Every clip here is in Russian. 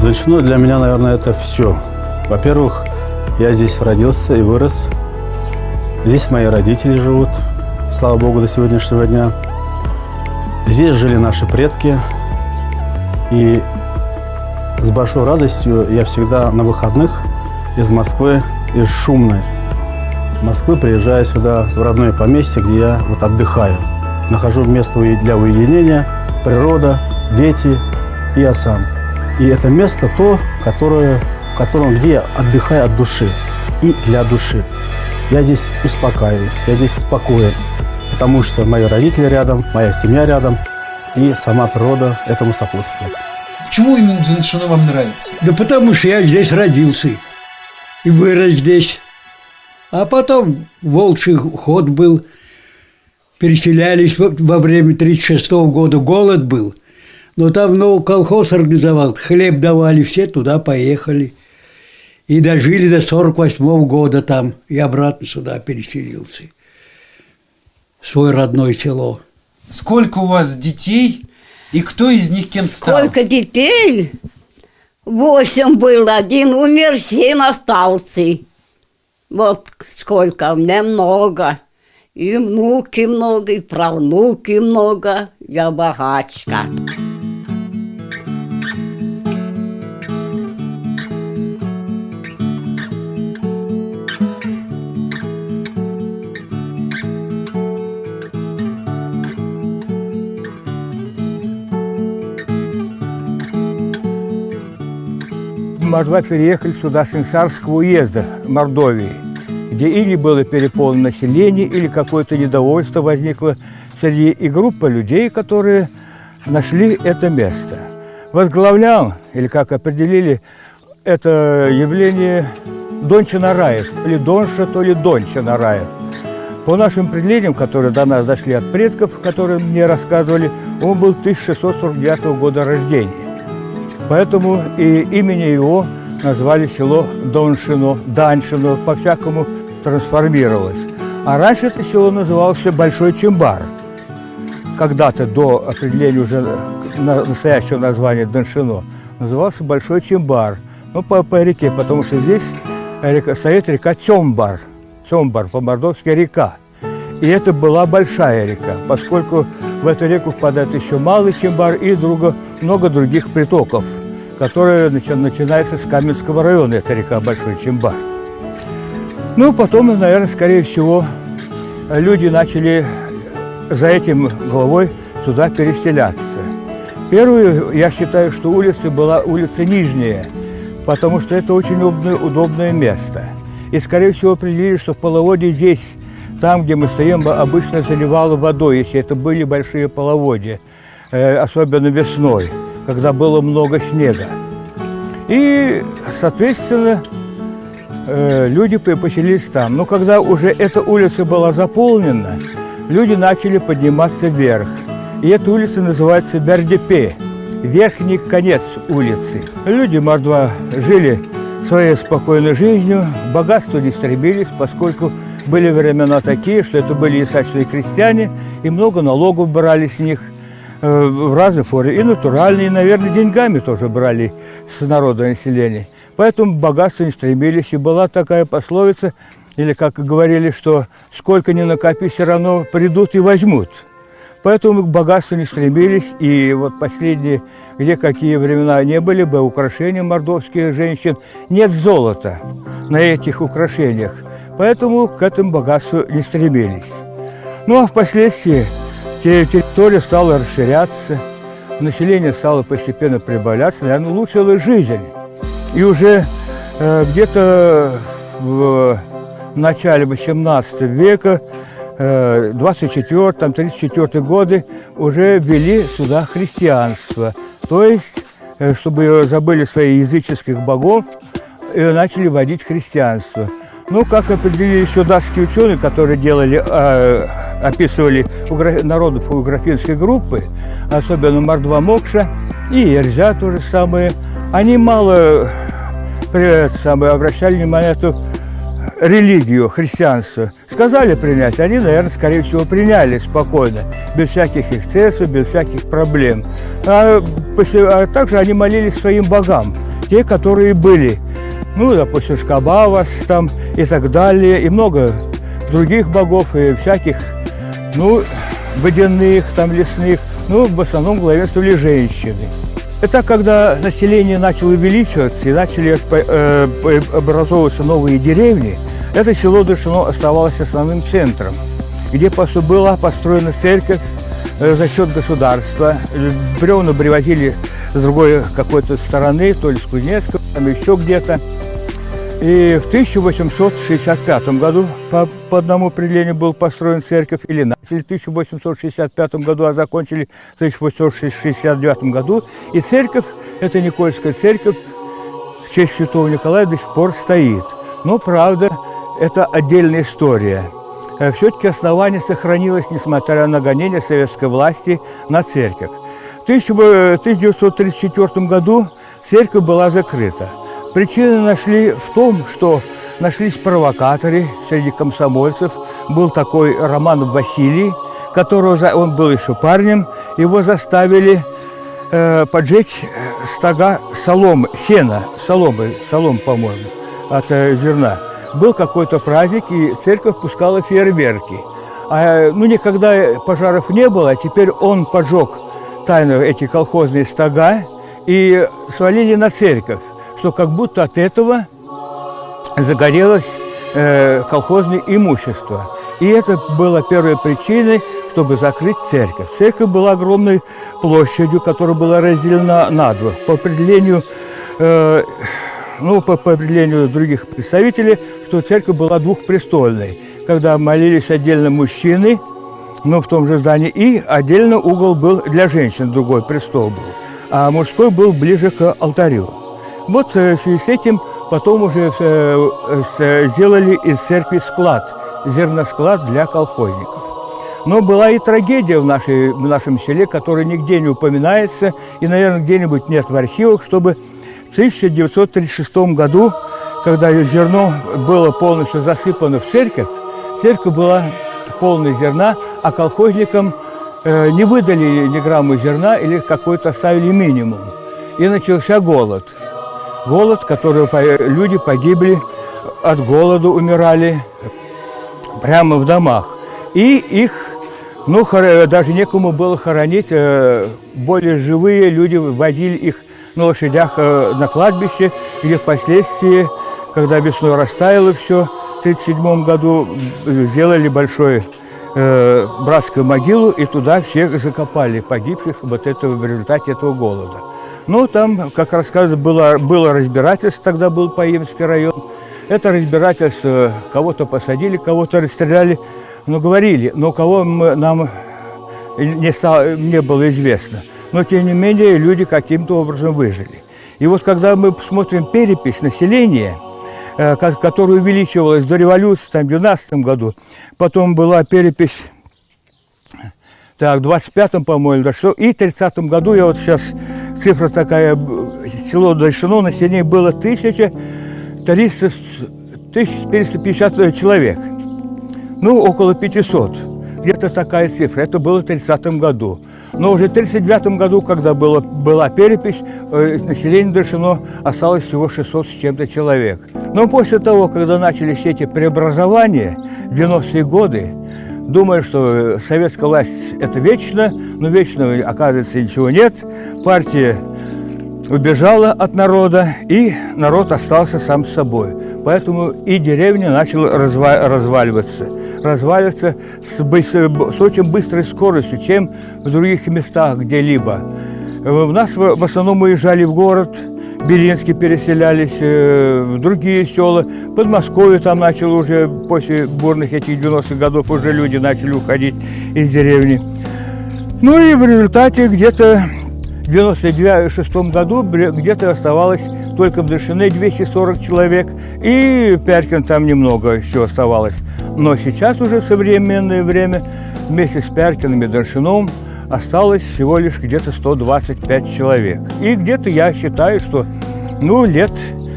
Дончино для меня, наверное, это все. Во-первых, я здесь родился и вырос. Здесь мои родители живут, слава богу, до сегодняшнего дня. Здесь жили наши предки. И с большой радостью я всегда на выходных из Москвы, из шумной Москвы приезжаю сюда, в родное поместье, где я вот отдыхаю. Нахожу место для уединения, природа, дети и я сам. И это место то, где я отдыхаю от души и для души. Я здесь успокаиваюсь, я здесь спокоен, потому что мои родители рядом, моя семья рядом, и сама природа этому сопутствует. Почему именно Дончино вам нравится? Да потому что я здесь родился и вырос здесь. А потом волчий ход был, переселялись во время 1936 года, голод был. Но там колхоз организовал, хлеб давали, все туда поехали. И дожили до 1948 года там, и обратно сюда переселился. В свое родное село. Сколько у вас детей и кто из них кем стал? Сколько детей? 8 было, 1 умер, 7 остался. Вот сколько, мне много. И внуки много, и правнуки много. Я богачка. Мордва переехали сюда с Инсарского уезда Мордовии, где или было переполнено население, или какое-то недовольство возникло среди и группа людей, которые нашли это место. Возглавлял, или как определили это явление, Донча Нараев, или Донша, то ли Донча Нараев. По нашим определениям, которые до нас дошли от предков, которые мне рассказывали, он был 1649 года рождения. Поэтому и имени его назвали село Доншино, Даншино, по-всякому трансформировалось. А раньше это село называлось Большой Чимбар. Когда-то до определения уже настоящего названия Доншино назывался Большой Чимбар. Ну, по реке, потому что здесь стоит река Тёмбар. Тёмбар, по-мордовски река. И это была большая река, поскольку в эту реку впадает еще Малый Чимбар и много других притоков, которые начинаются с Каменского района, это река Большой Чимбар. Ну, потом, наверное, скорее всего, люди начали за этим головой сюда переселяться. Первую, я считаю, что улица была улица Нижняя, потому что это очень удобное место. И, скорее всего, определили, что в половодье здесь, там, где мы стоим, обычно заливало водой, если это были большие половодья, особенно весной, когда было много снега. И, соответственно, люди поселились там. Но когда уже эта улица была заполнена, люди начали подниматься вверх. И эта улица называется Бердепе, верхний конец улицы. Люди Мордва жили своей спокойной жизнью, к богатству не стремились, поскольку были времена такие, что это были ясачные крестьяне, и много налогов брали с них в разной форме, и натуральные, и, наверное, деньгами тоже брали с народа населения. Поэтому к богатству не стремились, и была такая пословица, или как говорили, что сколько ни накопи, все равно придут и возьмут. Поэтому к богатству не стремились, и вот последние, где какие времена не были бы, украшения мордовских женщин, нет золота на этих украшениях, поэтому к этому богатству не стремились. Ну а впоследствии территория стала расширяться, население стало постепенно прибавляться, наверное, улучшилась жизнь. И уже где-то в начале XVIII века, 24-34 годы, уже ввели сюда христианство. То есть, чтобы забыли своих языческих богов, и начали вводить христианство. Ну, как определили еще датские ученые, которые описывали народофотографические группы, особенно Мордва Мокша и Эрзя то же самое, они мало обращали внимание на эту религию, христианство. Сказали принять, они, наверное, скорее всего, приняли спокойно, без всяких эксцессов, без всяких проблем. А также они молились своим богам. те, которые были. Ну, допустим, Шкабавас там и так далее, и много других богов, и всяких, ну, водяных, там, лесных, ну, в основном главенствовали женщины. Это когда население начало увеличиваться и начали образовываться новые деревни, это село Дышино оставалось основным центром, где была построена церковь за счет государства. Бревна привозили с другой какой-то стороны, то ли с Кузнецка, там еще где-то. И в 1865 году по одному определению был построен церковь, или начали в 1865 году, а закончили в 1869 году. И церковь, эта Никольская церковь, в честь святого Николая до сих пор стоит. Но, правда, это отдельная история. Все-таки основание сохранилось, несмотря на гонения советской власти на церковь. В 1934 году церковь была закрыта. Причины нашли в том, что нашлись провокаторы среди комсомольцев. Был такой Роман Василий, он был еще парнем. Его заставили поджечь стога соломы, по-моему, от зерна. Был какой-то праздник, и церковь пускала фейерверки. Никогда пожаров не было, а теперь он поджег тайно эти колхозные стога и свалили на церковь, что как будто от этого загорелось колхозное имущество. И это было первой причиной, чтобы закрыть церковь. Церковь была огромной площадью, которая была разделена на два. По определению других представителей, что церковь была двухпрестольной, когда молились отдельно мужчины, в том же здании, и отдельно угол был для женщин, другой престол был, а мужской был ближе к алтарю. Вот в связи с этим потом уже сделали из церкви склад, зерносклад для колхозников. Но была и трагедия в нашем селе, которая нигде не упоминается, и, наверное, где-нибудь нет в архивах, чтобы в 1936 году, когда зерно было полностью засыпано в церковь была полная зерна, а колхозникам не выдали ни грамма зерна или какой-то оставили минимум. И начался голод. Голод, который люди погибли от голода, умирали прямо в домах. И их, даже некому было хоронить, более живые люди возили их на лошадях на кладбище, где впоследствии, когда весной растаяло все, в 1937 году сделали большую братскую могилу, и туда всех закопали погибших в результате этого голода. Там, как рассказывают, было разбирательство, тогда был Паимский район. Это разбирательство, кого-то посадили, кого-то расстреляли, говорили, но кого нам не было известно. Но, тем не менее, люди каким-то образом выжили. И вот когда мы посмотрим перепись населения, которая увеличивалась до революции, в 1912 году, потом была перепись, в 25-м, по-моему, дошло, и в 30-м году, я вот сейчас, цифра такая, село Дышино, население было 1450 человек, около 500. Где-то такая цифра. Это было в 30-м году. Но уже в 1939 году, когда была перепись, население Дышино осталось всего 600 с чем-то человек. Но после того, когда начались все эти преобразования в 90-е годы, думаю, что советская власть – это вечно, но вечно, оказывается, ничего нет. Партия убежала от народа, и народ остался сам с собой. Поэтому и деревня начала разваливаться с очень быстрой скоростью, чем в других местах где-либо. У нас в основном уезжали в город, Белинский переселялись, в другие села, Подмосковье там начало уже, после бурных этих 90-х годов, уже люди начали уходить из деревни. И в результате где-то в 1996 году где-то оставалось только в Дышине 240 человек, и Пяркин там немного еще оставалось. Но сейчас уже в современное время вместе с Пяркиным и Дышином осталось всего лишь где-то 125 человек. И где-то я считаю, что лет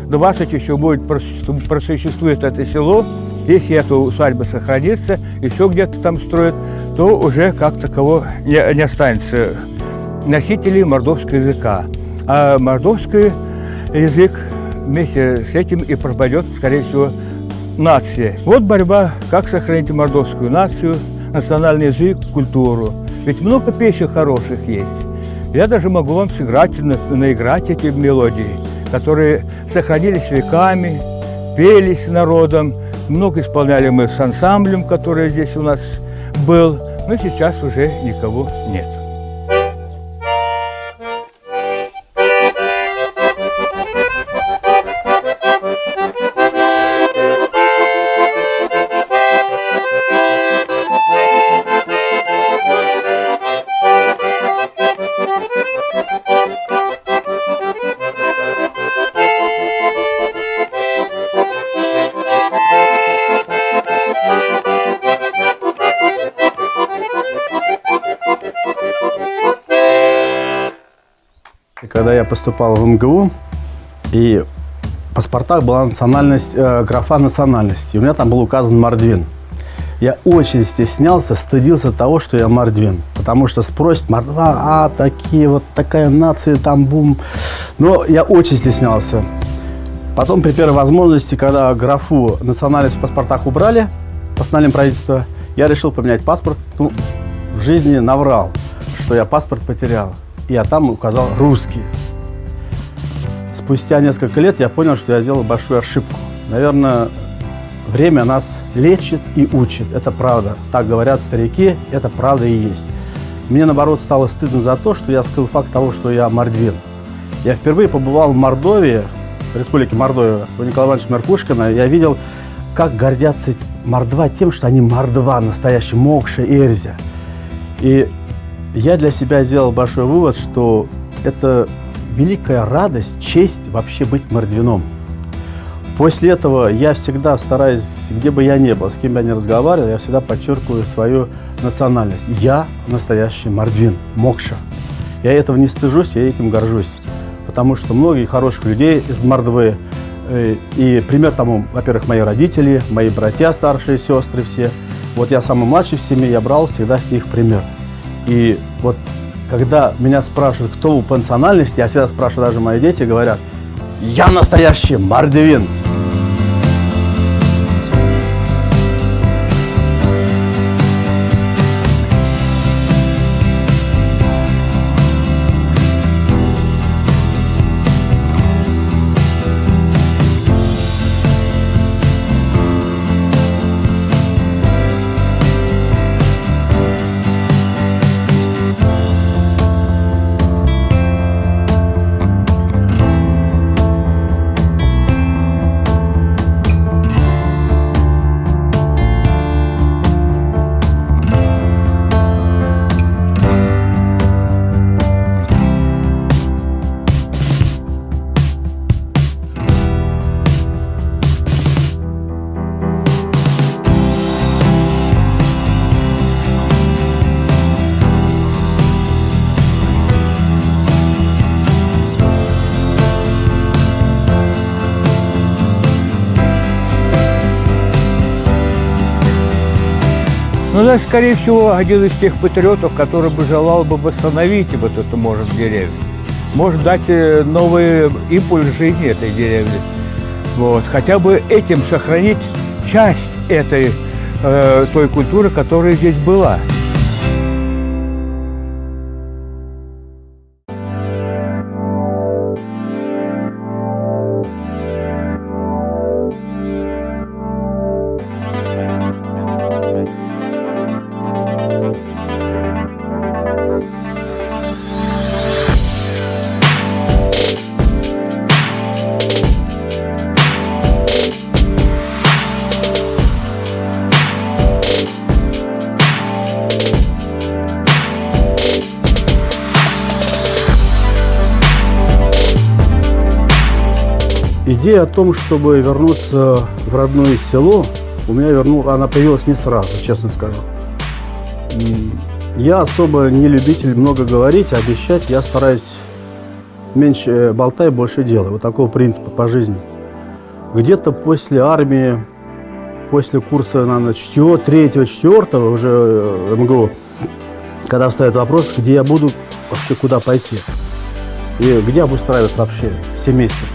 20 еще просуществует это село. Если эта усадьба сохранится, еще где-то там строят, то уже как такового не останется носителей мордовского языка. А мордовский язык, вместе с этим и пропадет, скорее всего, нация. Вот борьба, как сохранить мордовскую нацию, национальный язык, культуру. Ведь много песен хороших есть. Я даже могу вам сыграть, наиграть эти мелодии, которые сохранились веками, пелись народом. Много исполняли мы с ансамблем, который здесь у нас был, но сейчас уже никого нет. Когда я поступал в МГУ, и в паспортах была национальность, графа национальности, и у меня там был указан мордвин. Я очень стеснялся, стыдился того, что я мордвин, потому что спросят: мордва, такие вот, такая нация, там бум. Но я очень стеснялся. Потом при первой возможности, когда графу национальность в паспортах убрали, постановлением правительства, я решил поменять паспорт. В жизни наврал, что я паспорт потерял. И я там указал русский. Спустя несколько лет я понял, что я сделал большую ошибку. Наверное, время нас лечит и учит. Это правда. Так говорят старики, это правда и есть. Мне, наоборот, стало стыдно за то, что я скрыл факт того, что я мордвин. Я впервые побывал в Мордовии, в республике Мордовия, у Николая Ивановича Меркушкина. Я видел, как гордятся мордва тем, что они мордва, настоящие, Мокша, Эрзя. И я для себя сделал большой вывод, что это великая радость, честь вообще быть мордвином. После этого я всегда стараюсь, где бы я ни был, с кем бы я ни разговаривал, я всегда подчеркиваю свою национальность. Я настоящий мордвин, Мокша. Я этого не стыжусь, я этим горжусь. Потому что многие хороших людей из Мордвы, и пример тому, во-первых, мои родители, мои братья, старшие сестры все. Вот я самый младший в семье, я брал всегда с них пример. И вот когда меня спрашивают, кто вы по национальности, я всегда спрашиваю, даже мои дети говорят: я настоящий мордвин. Ну, да, скорее всего, один из тех патриотов, который бы желал бы восстановить вот эту, может, деревню. Может дать новый импульс жизни этой деревни. Вот. Хотя бы этим сохранить часть этой, той культуры, которая здесь была. Идея о том, чтобы вернуться в родное село, у меня она появилась не сразу, честно скажу. Я особо не любитель много говорить, обещать. Я стараюсь меньше болтай, больше делай. Вот такого принципа по жизни. Где-то после армии, после курса, наверное, 3-4 уже МГУ, когда встает вопрос, где я буду, вообще куда пойти. И где обустраиваться вообще, все вместе.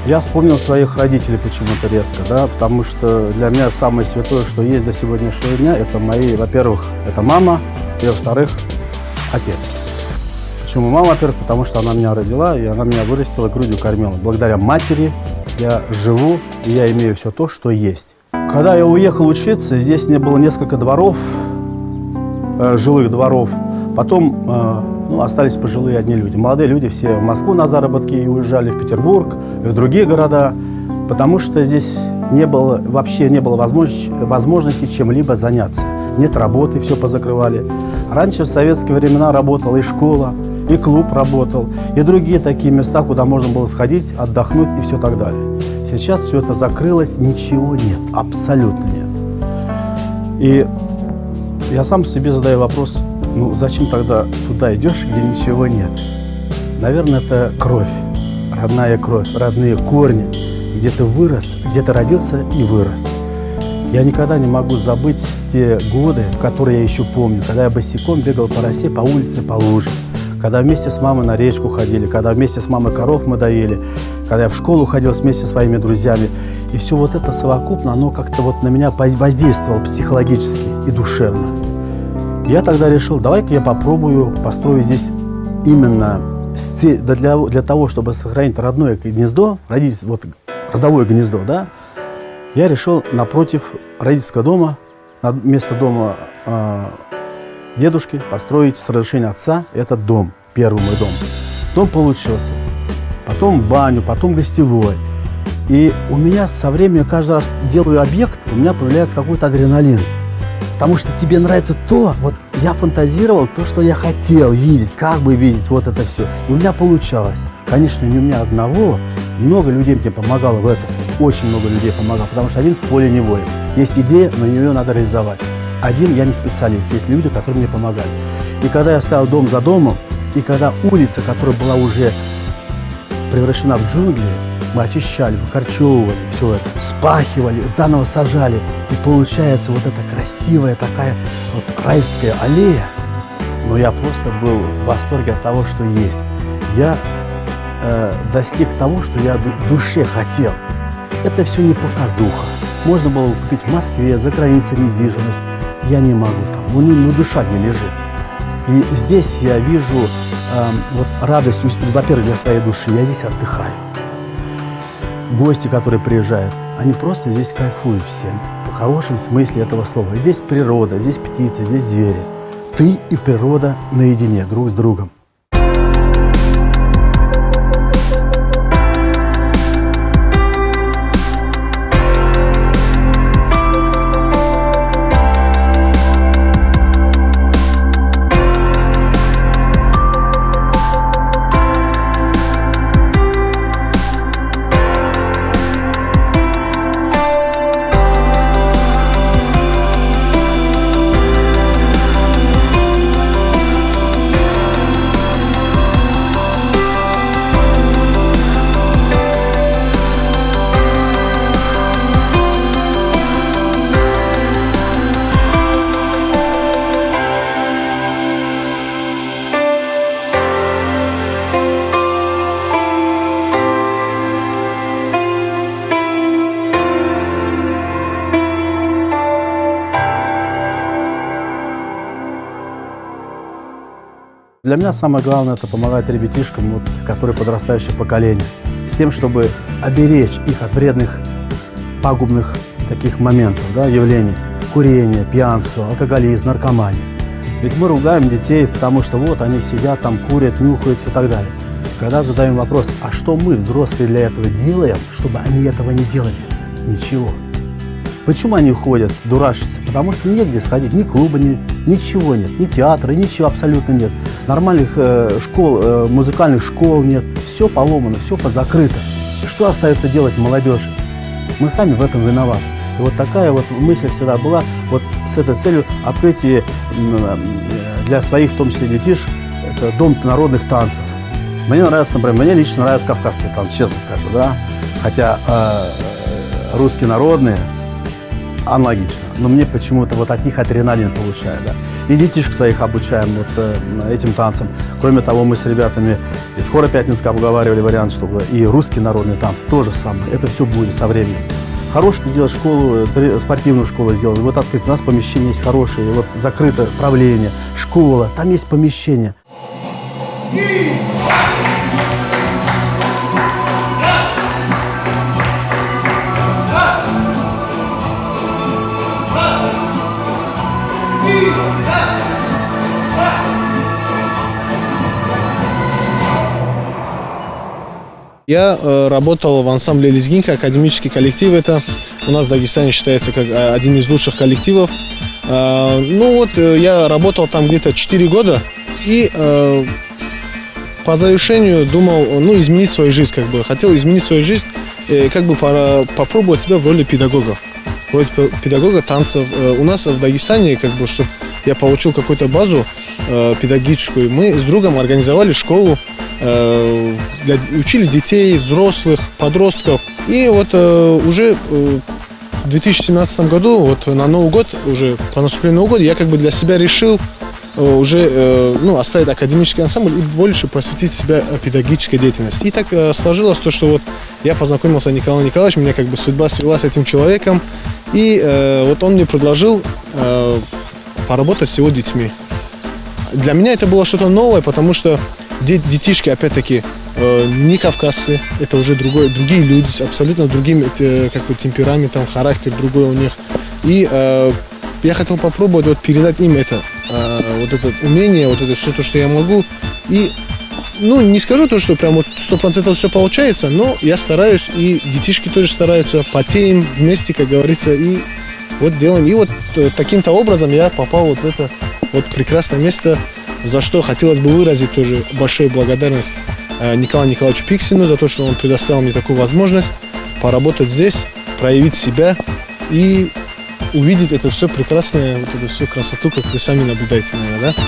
Я вспомнил своих родителей почему-то резко, да, потому что для меня самое святое, что есть до сегодняшнего дня, это мои, во-первых, это мама, и, во-вторых, отец. Почему мама, во-первых, потому что она меня родила, и она меня вырастила, грудью кормила. Благодаря матери я живу, и я имею все то, что есть. Когда я уехал учиться, здесь не было несколько дворов, жилых дворов. Потом остались пожилые одни люди. Молодые люди все в Москву на заработки и уезжали в Петербург, и в другие города, потому что здесь вообще не было возможности чем-либо заняться. Нет работы, все позакрывали. Раньше в советские времена работала и школа, и клуб работал, и другие такие места, куда можно было сходить, отдохнуть и все так далее. Сейчас все это закрылось, ничего нет, абсолютно нет. И я сам себе задаю вопрос, зачем тогда туда идешь, где ничего нет? Наверное, это кровь, родная кровь, родные корни, где ты вырос, где ты родился и вырос. Я никогда не могу забыть те годы, которые я еще помню, когда я босиком бегал по росе, по улице, по луже, когда вместе с мамой на речку ходили, когда вместе с мамой коров мы доели, когда я в школу ходил вместе со своими друзьями. И все вот это совокупно, оно как-то вот на меня воздействовало психологически и душевно. Я тогда решил, давай-ка я попробую построить здесь именно для того, чтобы сохранить родное гнездо, родовое гнездо, да, я решил напротив родительского дома, вместо дома дедушки, построить с разрешения отца этот дом, первый мой дом. Дом получился, потом баню, потом гостевой. И у меня со временем, каждый раз делаю объект, у меня появляется какой-то адреналин. Потому что тебе нравится то, вот я фантазировал то, что я хотел видеть, как бы видеть вот это все. И у меня получалось. Конечно, не у меня одного, много людей мне помогало в этом. Очень много людей помогало, потому что один в поле не воин. Есть идея, но ее надо реализовать. Один я не специалист, есть люди, которые мне помогали. И когда я ставил дом за домом, и когда улица, которая была уже превращена в джунгли, мы очищали, выкорчевывали все это, вспахивали, заново сажали. И получается вот эта красивая такая вот райская аллея. Но я просто был в восторге от того, что есть. Я достиг того, что я в душе хотел. Это все не показуха. Можно было купить в Москве, за границей недвижимость. Я не могу там, душа не лежит. И здесь я вижу радость, во-первых, для своей души. Я здесь отдыхаю. Гости, которые приезжают, они просто здесь кайфуют все, в хорошем смысле этого слова. Здесь природа, здесь птицы, здесь звери. Ты и природа наедине, друг с другом. Для меня самое главное – это помогать ребятишкам, которые подрастающее поколение, с тем, чтобы оберечь их от вредных, пагубных таких моментов, да, явлений. Курение, пьянство, алкоголизм, наркомания. Ведь мы ругаем детей, потому что вот они сидят там, курят, нюхают и так далее. Когда задаем вопрос, а что мы, взрослые, для этого делаем, чтобы они этого не делали? Ничего. Почему они уходят, дурачатся? Потому что негде сходить, ни клуба, ничего нет, ни театра, ничего абсолютно нет. Нормальных школ, музыкальных школ нет. Все поломано, все позакрыто. Что остается делать молодежи? Мы сами в этом виноваты. И вот такая вот мысль всегда была, вот с этой целью открытие для своих, в том числе детишек, это дом народных танцев. Мне нравится, например, мне лично нравятся кавказские танцы, честно скажу, да. Хотя русские народные, аналогично. Но мне почему-то вот от них адреналин получаю, да. И детишек своих обучаем вот этим танцам. Кроме того, мы с ребятами из хора Пятницкого обговаривали вариант, чтобы и русские народные танцы тоже самое. Это все будет со временем. Хорошую сделать школу, спортивную школу сделать. Вот открыть. У нас помещение есть хорошее. Вот закрыто правление, школа. Там есть помещение. Я работал в ансамбле «Лезгинка», академический коллектив это. У нас в Дагестане считается как один из лучших коллективов. Я работал там где-то 4 года. И по завершению думал, изменить свою жизнь, Хотел изменить свою жизнь, попробовать себя в роли педагога. В роли педагога танцев. У нас в Дагестане, чтобы я получил какую-то базу педагогическую, мы с другом организовали школу, учили детей, взрослых, подростков. И уже в 2017 году, на Новый год, уже по наступлению Нового года, я для себя решил оставить академический ансамбль и больше посвятить себя педагогической деятельности. И так сложилось то, что я познакомился с Николаем Николаевичем, меня судьба свела с этим человеком, и он мне предложил поработать с его детьми. Для меня это было что-то новое, потому что детишки, опять-таки, не кавказцы, это уже другие люди с абсолютно другим темпераментом, характер другой у них. И я хотел попробовать передать им это умение, это все то, что я могу. И не скажу то, что прям 100% все получается, но я стараюсь, и детишки тоже стараются, потеем вместе, как говорится, и делаем. И таким-то образом я попал в это прекрасное место, за что хотелось бы выразить тоже большую благодарность Николаю Николаевичу Пиксину за то, что он предоставил мне такую возможность поработать здесь, проявить себя и увидеть это все прекрасное, эту всю красоту, как вы сами наблюдаете, наверное, да?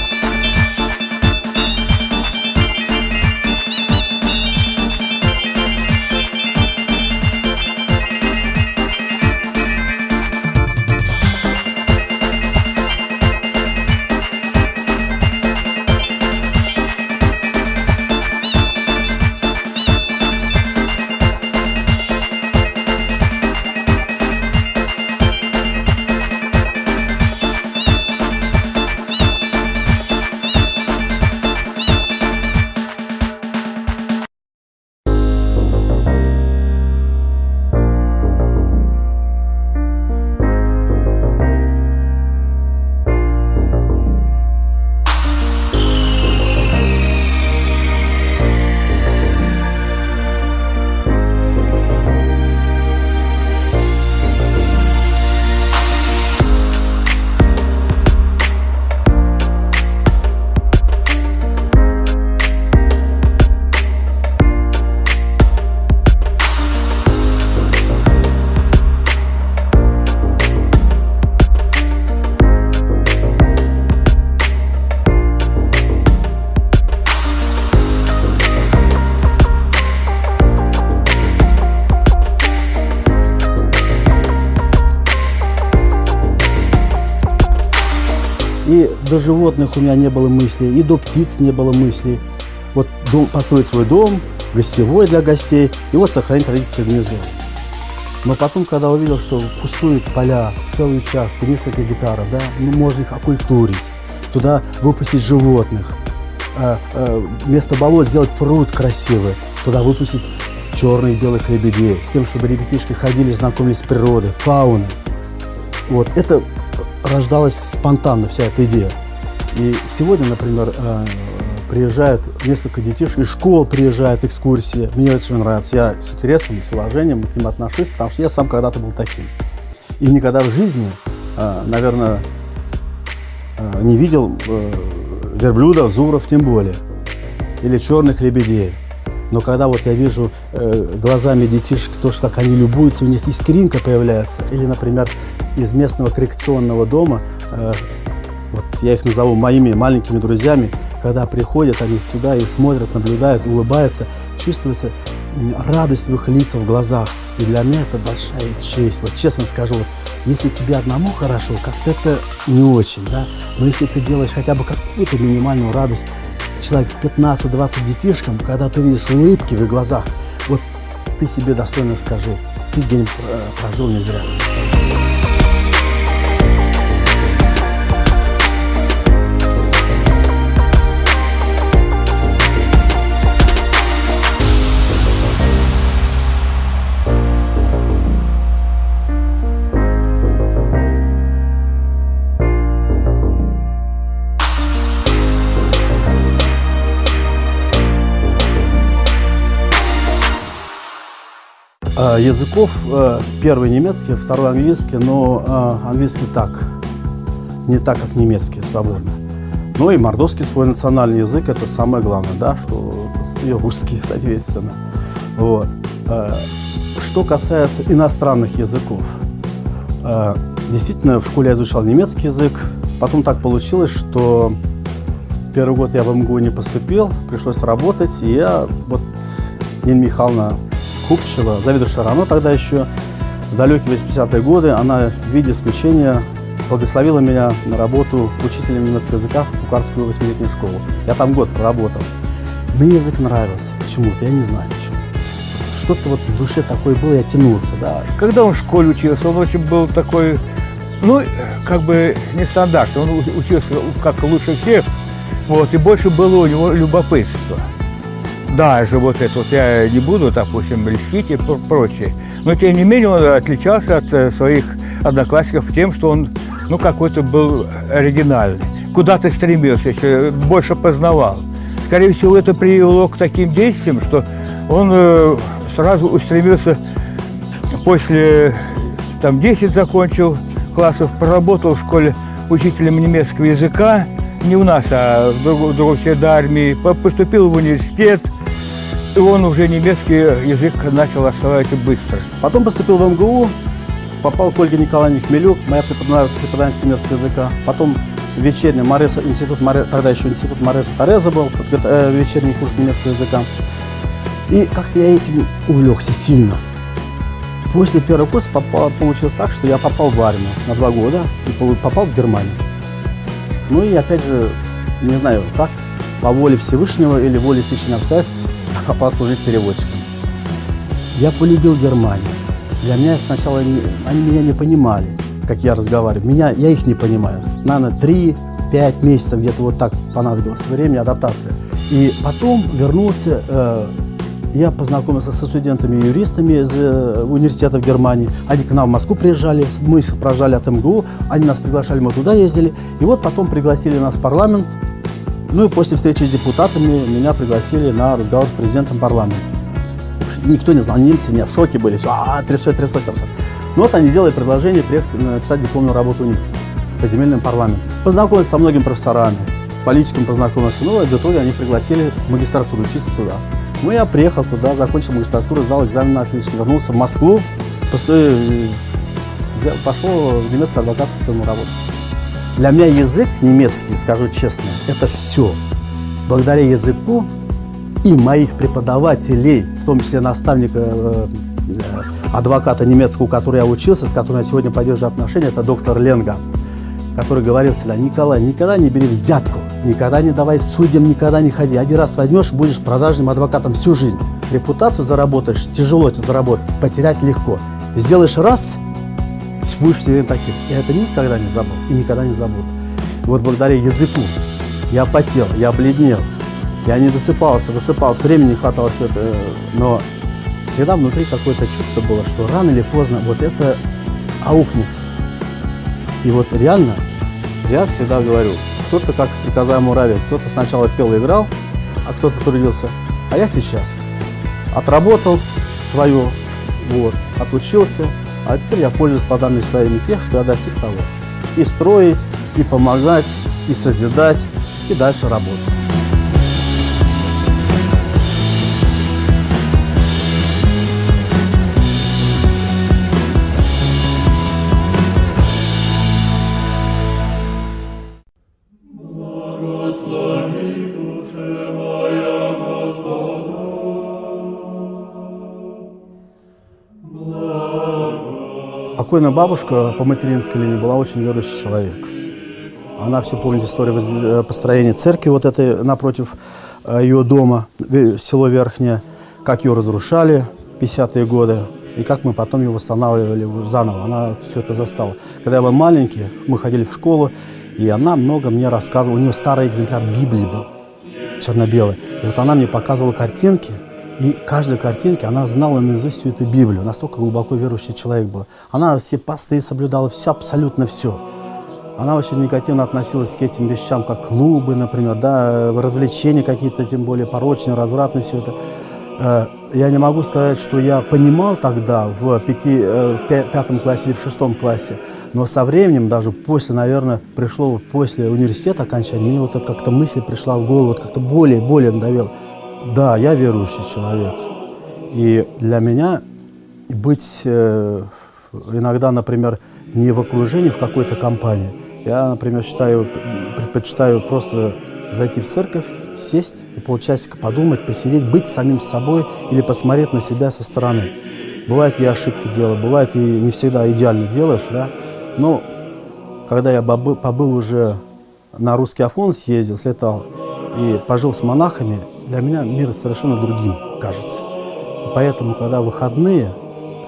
И до животных у меня не было мыслей, и до птиц не было мыслей. Построить свой дом, гостевой для гостей, и сохранить родительское гнездо. Но потом, когда увидел, что пустуют поля, целый участок, несколько гектаров, да, можно их окультурить, туда выпустить животных, вместо болот сделать пруд красивый, туда выпустить черных и белых лебедей, с тем, чтобы ребятишки ходили, знакомились с природой, фауной. Это рождалась спонтанно, вся эта идея. И сегодня, например, приезжают несколько детишек, из школ приезжают экскурсии. Мне это очень нравится. Я с интересом, с уважением к ним отношусь, потому что я сам когда-то был таким. И никогда в жизни, наверное, не видел верблюдов, зубров тем более, или черных лебедей. Но когда я вижу глазами детишек то, что как они любуются, у них искринка появляется, или, например, из местного коррекционного дома, я их назову моими маленькими друзьями, когда приходят они сюда и смотрят, наблюдают, улыбаются, чувствуется радость в их лицах, в глазах. И для меня это большая честь. Вот честно скажу, вот, если тебе одному хорошо, как-то это не очень, да. Но если ты делаешь хотя бы какую-то минимальную радость человек 15-20 детишкам, когда ты видишь улыбки в их глазах, вот ты себе достойно скажи, ты день прожил не зря. Языков первый немецкий, второй английский, но английский не так, как немецкий, свободно. Ну и мордовский свой национальный язык, это самое главное, да, что и русский, соответственно. Вот. Что касается иностранных языков, действительно, в школе я изучал немецкий язык, потом так получилось, что первый год я в МГУ не поступил, пришлось работать, и я, вот, Нина Михайловна Купчева, заведующая РАНО тогда еще, в далекие 80-е годы, она в виде исключения благословила меня на работу учителем немецкого языка в Кукарскую 8-летнюю школу. Я там год проработал. Мне язык нравился почему-то, я не знаю почему. Что-то вот в душе такое было, я тянулся, да. Когда он в школе учился, он очень был такой, ну, как бы нестандартный. Он учился как лучше всех, вот, и больше было у него любопытства. Даже вот это вот я не буду, допустим, льстить и прочее. Но, тем не менее, он отличался от своих одноклассников тем, что он, ну, какой-то был оригинальный. Куда-то стремился, еще больше познавал. Скорее всего, это привело к таким действиям, что он сразу устремился после, там, 10 закончил классов, проработал в школе учителем немецкого языка, не у нас, а в другой армии, поступил в университет, и он уже немецкий язык начал осваивать быстро. Потом поступил в МГУ, попал к Ольге Николаевне Хмелюк, моя преподавательница немецкого языка. Потом вечерний тогда еще институт Мареса Тереза был, вечерний курс немецкого языка. И как-то я этим увлекся сильно. После первого курса получилось так, что я попал в армию на 2 года и попал в Германию. Ну и опять же, не знаю как, по воле Всевышнего или воле стечения обстоятельств, я попал служить переводчиком. Я полюбил Германию. Для меня сначала они меня не понимали, как я разговариваю. Я их не понимаю. Наверное, 3-5 месяцев где-то вот так понадобилось времени, адаптация. И потом вернулся, я познакомился со студентами-юристами из университета в Германии. Они к нам в Москву приезжали, мы проезжали от МГУ, они нас приглашали, мы туда ездили. И вот потом пригласили нас в парламент. Ну и после встречи с депутатами меня пригласили на разговор с президентом парламента. Никто не знал, немцы меня в шоке были, все тряслось. Ну вот они сделали предложение приехать написать дипломную работу у них по земельным парламентам. Познакомился со многими профессорами, политиками познакомился. Ну и в итоге они пригласили в магистратуру учиться туда. Ну я приехал туда, закончил магистратуру, сдал экзамен отлично, вернулся в Москву, пошел в немецкую адвокатскую фирму работать. Для меня язык немецкий, скажу честно, это все. Благодаря языку и моих преподавателей, в том числе наставника, адвоката немецкого, у которого я учился, с которым я сегодня поддерживаю отношения, это доктор Ленга, который говорил всегда: Николай, никогда не бери взятку, никогда не давай судьям, никогда не ходи. Один раз возьмешь, будешь продажным адвокатом всю жизнь. Репутацию заработаешь, тяжело это заработать, потерять легко. Сделаешь раз, будешь все время таким. Я это никогда не забыл и никогда не забуду. И вот благодаря языку я потел, я бледнел, я не досыпался, высыпался, времени не хватало все это, но всегда внутри какое-то чувство было, что рано или поздно вот это аукнется. И вот реально, я всегда говорю, кто-то как стрекоза муравей, кто-то сначала пел и играл, а кто-то трудился. А я сейчас отработал свое, вот, отучился, а теперь я пользуюсь плодами своими тех, что я достиг того. И строить, и помогать, и созидать, и дальше работать. Благослови Покойная бабушка по материнской линии была очень верующий человек. Она всю помнит историю построения церкви вот этой напротив ее дома, село Верхнее, как ее разрушали в 50-е годы, и как мы потом ее восстанавливали заново. Она все это застала. Когда я был маленький, мы ходили в школу, и она много мне рассказывала. У нее старый экземпляр Библии был, черно-белый. И вот она мне показывала картинки, и каждой картинке она знала наизусть всю эту Библию. Настолько глубоко верующий человек был. Она все посты соблюдала, все, абсолютно все. Она очень негативно относилась к этим вещам, как клубы, например, да, развлечения какие-то, тем более порочные, развратные, все это. Я не могу сказать, что я понимал тогда в 5 классе или в 6 классе, но со временем, даже после, наверное, пришло после университета окончания, мне вот это как-то мысль пришла в голову, вот как-то более надавила. Да, я верующий человек, и для меня быть иногда, например, не в окружении, в какой-то компании. Я, например, предпочитаю просто зайти в церковь, сесть и полчасика подумать, посидеть, быть самим собой или посмотреть на себя со стороны. Бывает, я ошибки делаю, бывает, и не всегда идеально делаешь, да. Но когда я побыл уже на русский Афон, съездил, слетал и пожил с монахами, для меня мир совершенно другим кажется. И поэтому, когда выходные,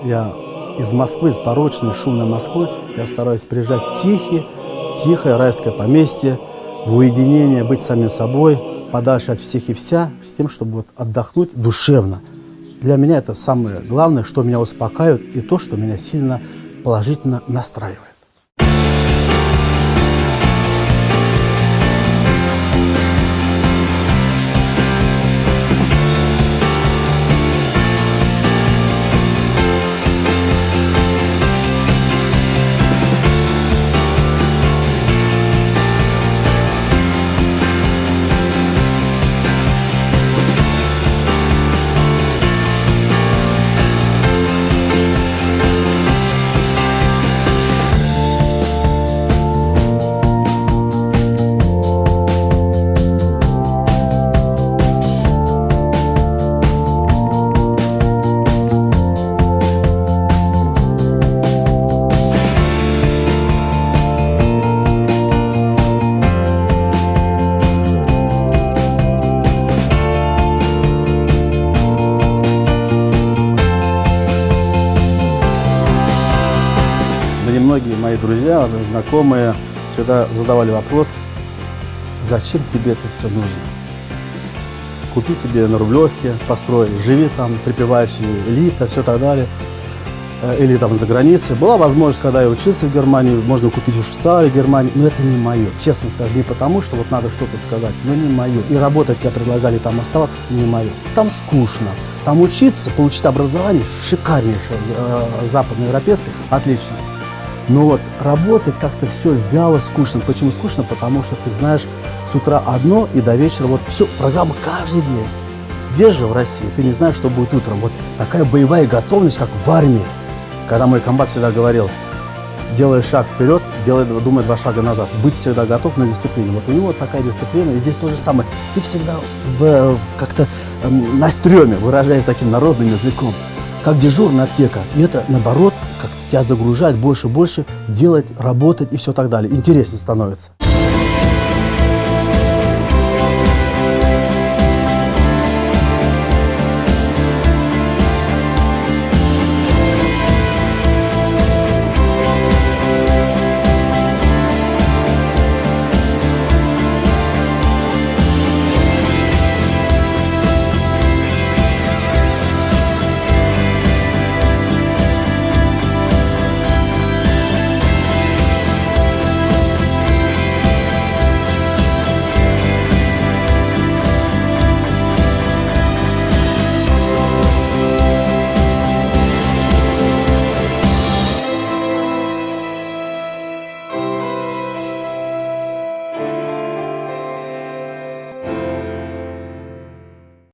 я из Москвы, из порочной, шумной Москвы, я стараюсь приезжать в тихое райское поместье, в уединение, быть самим собой, подальше от всех и вся, с тем, чтобы вот отдохнуть душевно. Для меня это самое главное, что меня успокаивает, и то, что меня сильно положительно настраивает. Многие мои друзья, знакомые всегда задавали вопрос: зачем тебе это все нужно? Купи себе на Рублевке, построй, живи там, припеваючи, элита, все так далее. Или там за границей. Была возможность, когда я учился в Германии, можно купить в Швейцарии, Германии, но это не мое. Честно скажу, не потому, что вот надо что-то сказать, но не мое. И работать я предлагали там оставаться, не мое. Там скучно. Там учиться, получить образование шикарнейшее, западноевропейское, отлично. Но вот работать как-то все вяло, скучно. Почему скучно? Потому что ты знаешь, с утра одно и до вечера вот все, программа каждый день. Здесь же, в России, ты не знаешь, что будет утром. Вот такая боевая готовность, как в армии. Когда мой комбат всегда говорил: делай шаг вперед, думай 2 шага назад. Быть всегда готов на дисциплине. Вот у него такая дисциплина, и здесь то же самое. Ты всегда как-то на стреме, выражаясь таким народным языком. Как дежурная аптека. И это, наоборот, как тебя загружает больше, делать, работать и все так далее. Интереснее становится.